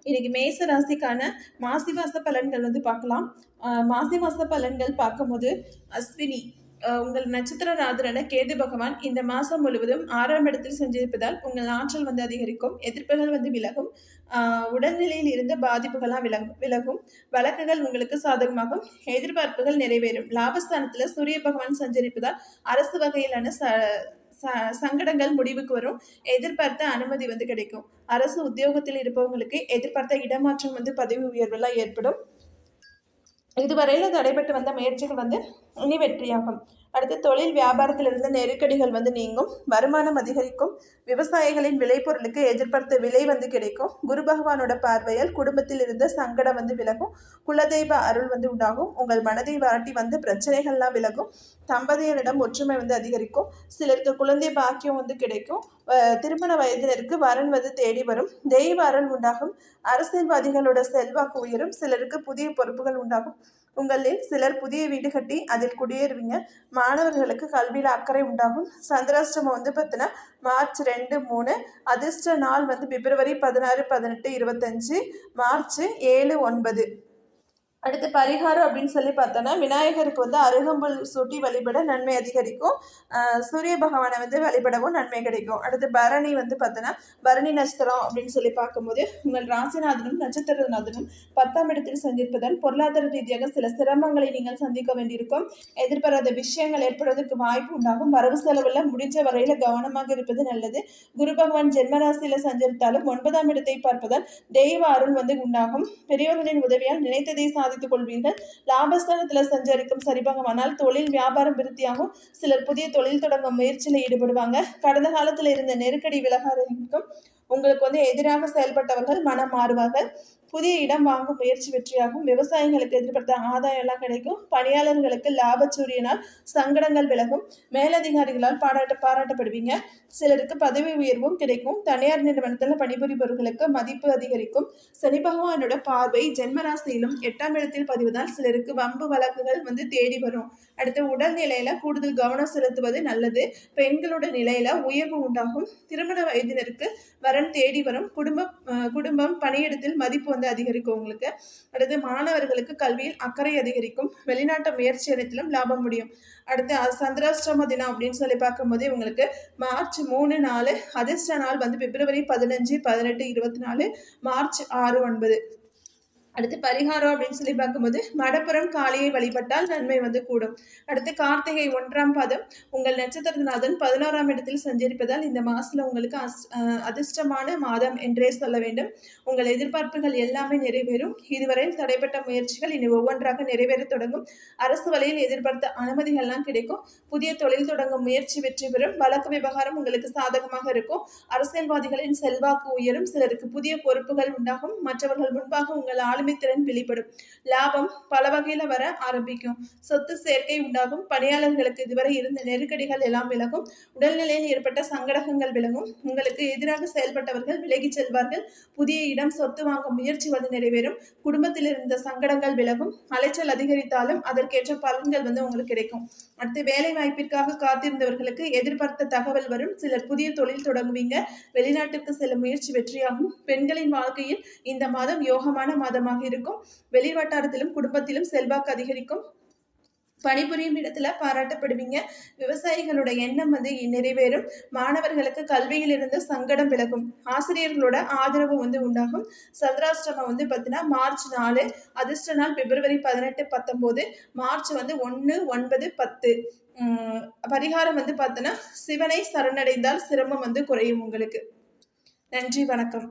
இன்னைக்கு மேச ராசிக்கான மாசி மாச பலன்கள் பார்க்கலாம். மாசி மாச பலன்கள் பார்க்கும்போது அஸ்வினி உங்கள் நட்சத்திரநாதரான கேது பகவான் இந்த மாசம் முழுவதும் 6ஆம் இடத்தில் சென்றிருப்பதால் உங்கள் ஆற்றல் அதிகரிக்கும், எதிர்ப்புகள் விலகும், உடல்நிலையில் இருந்த பாதிப்புகள்லாம் விலகும், வழக்குகள் உங்களுக்கு சாதகமாகும், எதிர்பார்ப்புகள் நிறைவேறும். லாபஸ்தானத்துல சூரிய பகவான் சஞ்சரிப்பதால் அரசு வகையிலான சங்கடங்கள் முடிவுக்கு வரும், எதிர்பார்த்த அனுமதி கிடைக்கும். அரசு உத்தியோகத்தில் இருப்பவங்களுக்கு எதிர்பார்த்த இடமாற்றம் பதவி உயர்வெல்லாம் ஏற்படும். இதுவரையில தடைபட்டு வந்த முயற்சிகள் இனி வெற்றியாகும். அடுத்து தொழில் வியாபாரத்தில் இருந்த நெருக்கடிகள் நீங்கும், வருமானம் அதிகரிக்கும், விவசாயிகளின் விளைபொருளுக்கு எதிர்பார்த்த விலை கிடைக்கும். குரு பகவானோட பார்வையால் குடும்பத்தில் இருந்த சங்கடம் விலகும், குலதெய்வ அருள் உண்டாகும், உங்கள் மனதை வாட்டி பிரச்சனைகள்லாம் விலகும், தம்பதியரிடம் ஒற்றுமை அதிகரிக்கும், சிலருக்கு குழந்தை பாக்கியம் கிடைக்கும், திருமண வயதினருக்கு வரன் தேடி வரும், தெய்வ அருள் உண்டாகும், அரசியல்வாதிகளோட செல்வாக்கு உயரும், சிலருக்கு புதிய பொறுப்புகள் உண்டாகும், உங்களில் சிலர் புதிய வீடு கட்டி அதில் குடியேறுவீங்க. மாணவர்களுக்கு கல்வியில் அக்கறை உண்டாகும். சந்திராஷ்டமம் பார்த்தீங்கன்னா மார்ச் 2, 3. அதிர்ஷ்ட நாள் பிப்ரவரி 16, 18, 25, மார்ச் 7, 9. அடுத்து பரிகாரம் அப்படின்னு சொல்லி பார்த்தோன்னா விநாயகருக்கு அருகம்புல் சூட்டி வழிபட நன்மை அதிகரிக்கும், சூரிய பகவானை வழிபடவும் நன்மை கிடைக்கும். அடுத்து பரணி பார்த்தோன்னா பரணி நட்சத்திரம் அப்படின்னு சொல்லி பார்க்கும்போது உங்கள் ராசிநாதனும் நட்சத்திரநாதனும் 10ஆம் இடத்தில் சந்திப்பதால் பொருளாதார ரீதியாக சில சிரமங்களை நீங்கள் சந்திக்க வேண்டியிருக்கும், எதிர்பாராத விஷயங்கள் ஏற்படுவதற்கு வாய்ப்பு உண்டாகும், வரவு செலவுல முடிஞ்ச வரையில கவனமாக இருப்பது நல்லது. குரு பகவான் ஜென்மராசியில சஞ்சரித்தாலும் 9ஆம் இடத்தை பார்ப்பதால் தெய்வ அருள் உண்டாகும், பெரியவர்களின் உதவியால் நினைத்ததை சாதித்துக் கொள்வீர்கள். லாபஸ்தானத்தில் சஞ்சரிக்கும் சரி பகவானால் தொழில் வியாபாரம் விருத்தியாகும், சிலர் புதிய தொழில் தொடங்க முயற்சியில் ஈடுபடுவாங்க. கடந்த காலத்தில் இருந்த நெருக்கடி விலக ஆரம்பிக்கும், உங்களுக்கு எதிராக செயல்பட்டவர்கள் மனம் மாறுவார்கள், புதிய இடம் வாங்கும் முயற்சி வெற்றியாகும், விவசாயிகளுக்கு எதிர்பார்த்த ஆதாயம் எல்லாம் கிடைக்கும், பணியாளர்களுக்கு லாபச்சூரியனால் சங்கடங்கள் விலகும், மேலதிகாரிகளால் பாராட்டப்படுவீங்க, சிலருக்கு பதவி உயர்வும் கிடைக்கும், தனியார் நிறுவனத்தில் பணிபுரிபவர்களுக்கு மதிப்பு அதிகரிக்கும். சனி பகவானோட பார்வை ஜென்மராசியிலும் 8ஆம் இடத்தில் பதிவதால் சிலருக்கு வம்பு வழக்குகள் தேடி வரும். அடுத்து உடல்நிலையில கூடுதல் கவனம் செலுத்துவது நல்லது, பெண்களோட நிலையில உயர்வு உண்டாகும், திருமண வயதினருக்கு வரன் தேடி வரும், குடும்பம் பணியிடத்தில் மதிப்பு அதிகரிக்கும் உங்களுக்கு. அடுத்து மாணவர்களுக்கு கல்வியில் அக்கறை அதிகரிக்கும், வெளிநாட்டு முயற்சி அனைத்திலும் லாபம் முடியும். அடுத்து சந்திராஷ்டம தினம் அப்படின்னு சொல்லி பார்க்கும்போது உங்களுக்கு மார்ச் 3, 4. அதிர்ஷ்ட நாள் பிப்ரவரி 15, 18, 24, மார்ச் 6, 9. அடுத்து பரிகாரம் அப்படின்னு சொல்லி பார்க்கும்போது மடப்புறம் காளியை வழிபட்டால் நன்மை கூடும். அடுத்து கார்த்திகை 1ஆம் பாதம் உங்கள் நட்சத்திரநாதன் 11ஆம் இடத்தில் சஞ்சரிப்பதால் இந்த மாசத்துல உங்களுக்கு அதிர்ஷ்டமான மாதம் என்றே சொல்ல வேண்டும். உங்கள் எதிர்பார்ப்புகள் எல்லாமே நிறைவேறும், இதுவரையில் தடைப்பட்ட முயற்சிகள் இனி ஒவ்வொன்றாக நிறைவேற தொடங்கும், அரசு வழியில் எதிர்பார்த்த அனுமதிகள்லாம் கிடைக்கும், புதிய தொழில் தொடங்கும் முயற்சி வெற்றி பெறும், வழக்கு விவகாரம் உங்களுக்கு சாதகமாக இருக்கும், அரசியல்வாதிகளின் செல்வாக்கு உயரும், சிலருக்கு புதிய பொறுப்புகள் உண்டாகும், மற்றவர்கள் முன்பாக உங்கள் திறன் வெளிப்படும், லாபம் பல வகையில வர ஆரம்பிக்கும், சொத்து சேர்க்கை உண்டாகும், பணியாளர்களுக்கு இதுவரை இருந்த நெருக்கடிகள் எல்லாம் விலகும், உடல்நிலையில் ஏற்பட்ட சங்கடங்கள் விலகும், உங்களுக்கு எதிராக செயல்பட்டவர்கள் விலகி செல்வார்கள், புதிய இடம் சொத்து வாங்க முயற்சி நிறைவேறும், குடும்பத்தில் இருந்த சங்கடங்கள் விலகும், அலைச்சல் அதிகரித்தாலும் அதற்கேற்ற பலன்கள் உங்களுக்கு கிடைக்கும். அடுத்து வேலை வாய்ப்பிற்காக காத்திருந்தவர்களுக்கு எதிர்பார்த்த தகவல் வரும், சிலர் புதிய தொழில் தொடங்குவீங்க, வெளிநாட்டுக்கு செல்ல முயற்சி வெற்றியாகும், பெண்களின் வாழ்க்கையில் இந்த மாதம் யோகமான மாதமாக இருக்கும், வெளிவட்டாரத்திலும் குடும்பத்திலும் செல்வாக்கு அதிகரிக்கும், பணிபுரியும் இடத்துல பாராட்டப்படுவீங்க, விவசாயிகளோட எண்ணம் நிறைவேறும், மாணவர்களுக்கு கல்வியில் இருந்து சங்கடம் விலகும், ஆசிரியர்களோட ஆதரவு உண்டாகும். சந்திராஷ்டமம் பார்த்தீங்கன்னா மார்ச் 4. அதிர்ஷ்ட நாள் பிப்ரவரி 18, 19, மார்ச் 1, 9, 10. பரிகாரம் பார்த்தோன்னா சிவனை சரணடைந்தால் சிரமம் குறையும் உங்களுக்கு. நன்றி, வணக்கம்.